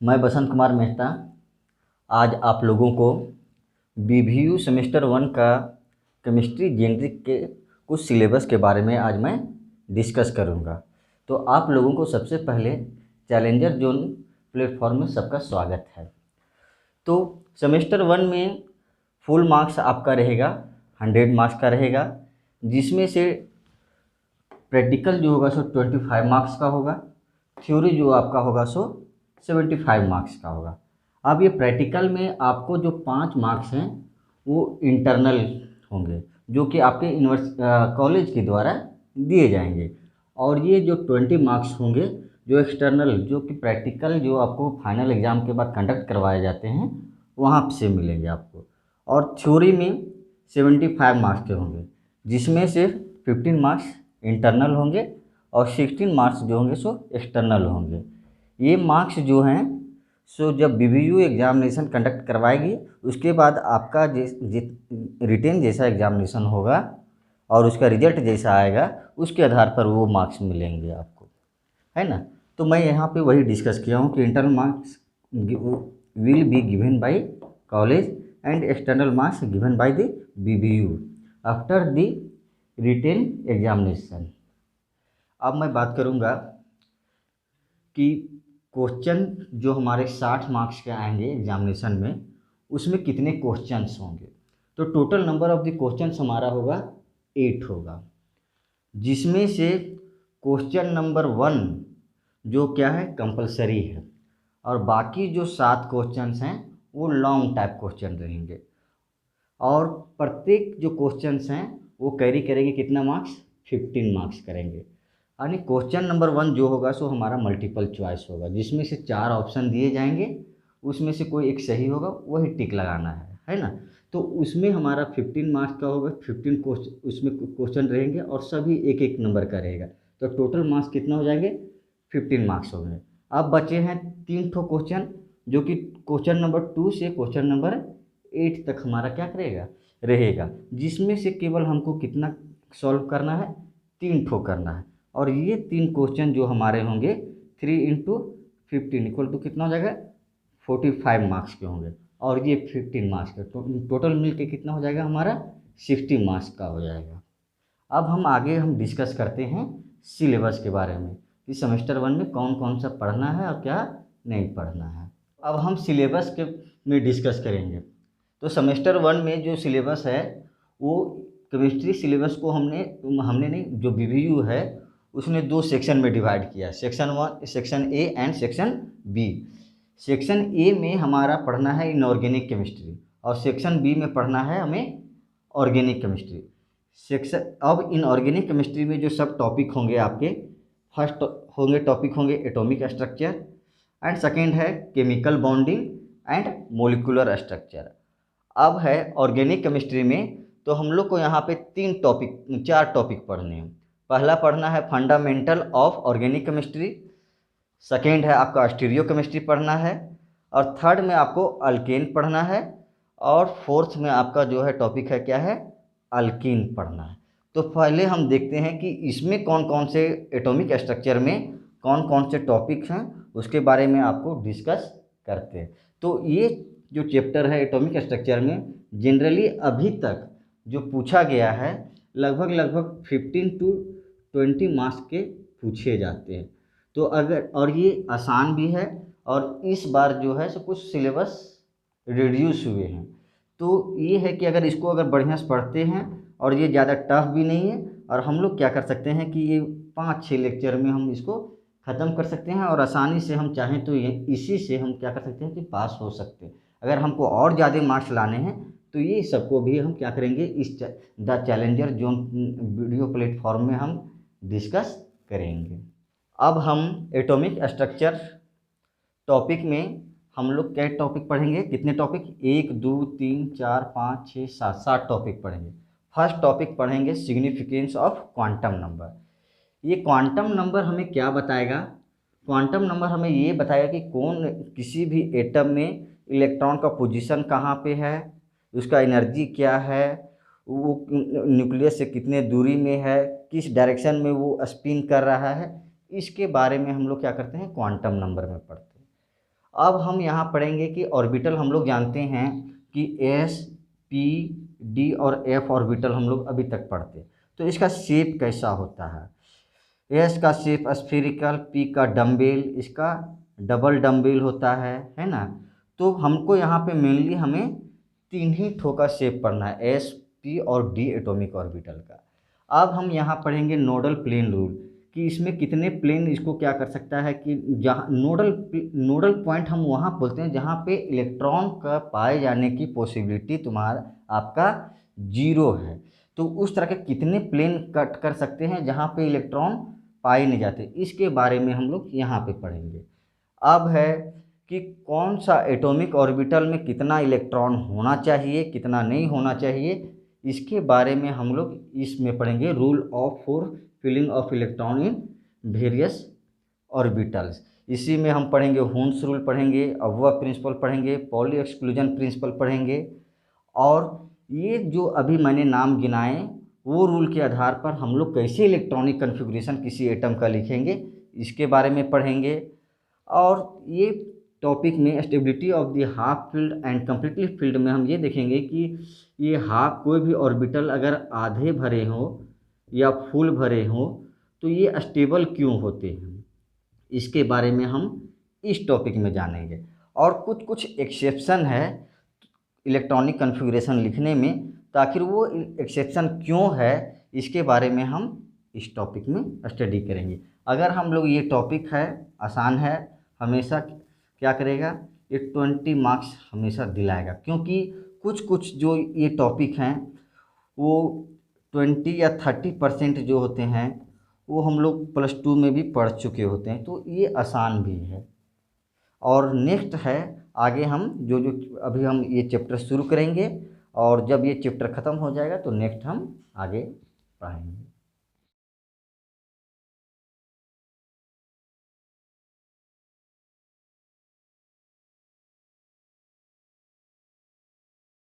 मैं बसंत कुमार मेहता आज आप लोगों को बीबीयू सेमेस्टर 1 का केमिस्ट्री जेनरिक के कुछ सिलेबस के बारे में आज मैं डिस्कस करूंगा। तो आप लोगों को सबसे पहले चैलेंजर जोन प्लेटफॉर्म में सबका स्वागत है। तो सेमेस्टर 1 में फुल मार्क्स आपका रहेगा 100 मार्क्स का रहेगा, जिसमें से प्रैक्टिकल जो होगा सो 25 मार्क्स का होगा, थ्योरी जो आपका होगा सो 75 मार्क्स का होगा। अब ये प्रैक्टिकल में आपको जो 5 मार्क्स हैं वो इंटरनल होंगे, जो कि आपके कॉलेज के द्वारा दिए जाएंगे, और ये जो 20 मार्क्स होंगे जो एक्सटर्नल, जो कि प्रैक्टिकल जो आपको फाइनल एग्ज़ाम के बाद कंडक्ट करवाए जाते हैं वहाँ से मिलेंगे आपको। और थ्योरी में 75 मार्क्स के होंगे, जिसमें से 15 मार्क्स इंटरनल होंगे और 16 मार्क्स जो होंगे सो एक्सटर्नल होंगे। ये मार्क्स जो हैं सो जब बीबीयू एग्जामिनेशन कंडक्ट करवाएगी उसके बाद आपका रिटेन जैसा एग्जामिनेशन होगा और उसका रिजल्ट जैसा आएगा उसके आधार पर वो मार्क्स मिलेंगे आपको, है ना। तो मैं यहाँ पे वही डिस्कस किया हूँ कि internal marks will be given by college and external marks given by the BBU after the written examination. अब मैं बात करूँगा कि क्वेश्चन जो हमारे 60 मार्क्स के आएंगे एग्जामिनेशन में, उसमें कितने क्वेश्चंस होंगे। तो total number of the questions हमारा होगा 8 होगा, जिसमें से क्वेश्चन नंबर 1 जो क्या है कंपलसरी है, और बाकी जो 7 क्वेश्चंस हैं वो लॉन्ग टाइप क्वेश्चन रहेंगे, और प्रत्येक जो क्वेश्चंस हैं वो कैरी करेंगे कितना मार्क्स, 15 मार्क्स करेंगे। यानी क्वेश्चन नंबर 1 जो होगा सो हमारा मल्टीपल चॉइस होगा, जिसमें से 4 ऑप्शन दिए जाएंगे, उसमें से कोई एक सही होगा वही टिक लगाना है ना। तो उसमें हमारा 15 मार्क्स का होगा, 15 क्वेश्चन उसमें क्वेश्चन रहेंगे और सभी एक एक नंबर का रहेगा, तो टोटल मार्क्स कितना हो जाएंगे 15 मार्क्स हो गए। अब बचे हैं 3 ठो क्वेश्चन, जो कि क्वेश्चन नंबर 2 से क्वेश्चन नंबर 8 तक हमारा क्या करेगा रहेगा, जिसमें से केवल हमको कितना सॉल्व करना है, 3 ठो करना है। और ये 3 क्वेश्चन जो हमारे होंगे 3 इंटू 15 इक्वल टू कितना हो जाएगा 45 मार्क्स के होंगे, और ये 15 मार्क्स का टोटल मिल के कितना हो जाएगा हमारा 60 मार्क्स का हो जाएगा। अब हम डिस्कस करते हैं सिलेबस के बारे में कि सेमेस्टर 1 में कौन कौन सा पढ़ना है और क्या नहीं पढ़ना है। अब हम सिलेबस के में डिस्कस करेंगे। तो सेमेस्टर 1 में जो सिलेबस है वो केमिस्ट्री सिलेबस को हमने नहीं, जो बीबीयू है उसने 2 सेक्शन में डिवाइड किया, section 1, section A and section B. Section A में हमारा पढ़ना है इनऑर्गेनिक केमिस्ट्री, और सेक्शन बी में पढ़ना है हमें ऑर्गेनिक केमिस्ट्री। अब इनऑर्गेनिक केमिस्ट्री में जो सब टॉपिक होंगे आपके, फर्स्ट टॉपिक होंगे एटॉमिक स्ट्रक्चर, एंड सेकेंड है chemical bonding and molecular structure. अब है ऑर्गेनिक केमिस्ट्री में, तो हम लोग को यहाँ पे 4 टॉपिक पढ़ने हैं। पहला पढ़ना है fundamental of organic chemistry, second है आपका स्टीरियो केमिस्ट्री पढ़ना है, और थर्ड में आपको अल्केन पढ़ना है, और फोर्थ में आपका जो है टॉपिक है क्या है अल्कीन पढ़ना है। तो पहले हम देखते हैं कि इसमें कौन कौन से एटॉमिक स्ट्रक्चर में कौन कौन से टॉपिक हैं, उसके बारे में आपको डिस्कस करते हैं। तो ये जो चैप्टर है एटॉमिक स्ट्रक्चर में जनरली अभी तक जो पूछा गया है लगभग 15 टू 20 मार्क्स के पूछे जाते हैं। तो और ये आसान भी है, और इस बार जो है सो कुछ सिलेबस रिड्यूस हुए हैं। तो ये है कि अगर इसको बढ़िया से पढ़ते हैं, और ये ज़्यादा टफ भी नहीं है, और हम लोग क्या कर सकते हैं कि ये 5-6 लेक्चर में हम इसको ख़त्म कर सकते हैं, और आसानी से हम चाहें तो इसी से हम क्या कर सकते हैं कि पास हो सकते हैं। अगर हमको और ज़्यादा मार्क्स लाने हैं तो ये सबको भी हम क्या करेंगे इस the challenger zone video platform में हम डिस्कस करेंगे। अब हम एटॉमिक स्ट्रक्चर टॉपिक में हम लोग क्या टॉपिक पढ़ेंगे, कितने टॉपिक, 1 2 3 4 5 6 7 टॉपिक पढ़ेंगे। फर्स्ट टॉपिक पढ़ेंगे सिग्निफिकेंस ऑफ क्वांटम नंबर। ये क्वांटम नंबर हमें क्या बताएगा, क्वांटम नंबर हमें ये बताएगा कि किसी भी एटम में इलेक्ट्रॉन का पोजीशन कहाँ पे है, उसका एनर्जी क्या है, वो न्यूक्लियस से कितने दूरी में है, किस डायरेक्शन में वो स्पिन कर रहा है, इसके बारे में हम लोग क्या करते हैं क्वांटम नंबर में पढ़ते हैं। अब हम यहाँ पढ़ेंगे कि ऑर्बिटल हम लोग जानते हैं कि एस, पी, डी और एफ ऑर्बिटल हम लोग अभी तक पढ़ते हैं। तो इसका शेप कैसा होता है? एस का शेप स्फेरिकल, पी का डम्बेल, इसका डबल डम्बेल होता है ना। तो हमको यहाँ पे मेनली हमें तीन ही ठो का शेप पढ़ना है, एस, पी और डी एटॉमिक ऑर्बिटल का। अब हम यहाँ पढ़ेंगे नोडल प्लेन रूल कि इसमें कितने प्लेन इसको क्या कर सकता है कि जहाँ नोडल पॉइंट हम वहाँ बोलते हैं जहाँ पे इलेक्ट्रॉन का पाए जाने की पॉसिबिलिटी तुम्हारा आपका जीरो है। तो उस तरह के कितने प्लेन कट कर सकते हैं जहाँ पे इलेक्ट्रॉन पाए नहीं जाते, इसके बारे में हम लोग यहाँ पे पढ़ेंगे। अब है कि कौन सा एटॉमिक ऑर्बिटल में कितना इलेक्ट्रॉन होना चाहिए, कितना नहीं होना चाहिए, इसके बारे में हम लोग इसमें पढ़ेंगे। Rule of for filling of electron in various orbitals. इसी में हम पढ़ेंगे हुन्स रूल पढ़ेंगे, अव्वा प्रिंसिपल पढ़ेंगे, पॉली एक्सक्लूजन प्रिंसिपल पढ़ेंगे। और ये जो अभी मैंने नाम गिनाए वो रूल के आधार पर हम लोग कैसे इलेक्ट्रॉनिक कन्फिग्रेशन किसी एटम का लिखेंगे, इसके बारे में पढ़ेंगे। और ये टॉपिक में stability of the half field and completely field में हम ये देखेंगे कि ये हाफ कोई भी ऑर्बिटल अगर आधे भरे हों या फुल भरे हों तो ये स्टेबल क्यों होते हैं, इसके बारे में हम इस टॉपिक में जानेंगे। और कुछ कुछ एक्सेप्शन है इलेक्ट्रॉनिक कन्फिग्रेशन लिखने में, तो आखिर वो एक्सेप्शन क्यों है इसके बारे में हम इस टॉपिक में स्टडी करेंगे। अगर हम लोग ये टॉपिक है आसान है, हमेशा क्या करेगा, ये 20 मार्क्स हमेशा दिलाएगा, क्योंकि कुछ कुछ जो ये टॉपिक हैं वो 20 या 30% जो होते हैं वो हम लोग +2 में भी पढ़ चुके होते हैं, तो ये आसान भी है। और नेक्स्ट है आगे हम जो जो अभी हम ये चैप्टर शुरू करेंगे और जब ये चैप्टर ख़त्म हो जाएगा तो नेक्स्ट हम आगे पढ़ेंगे।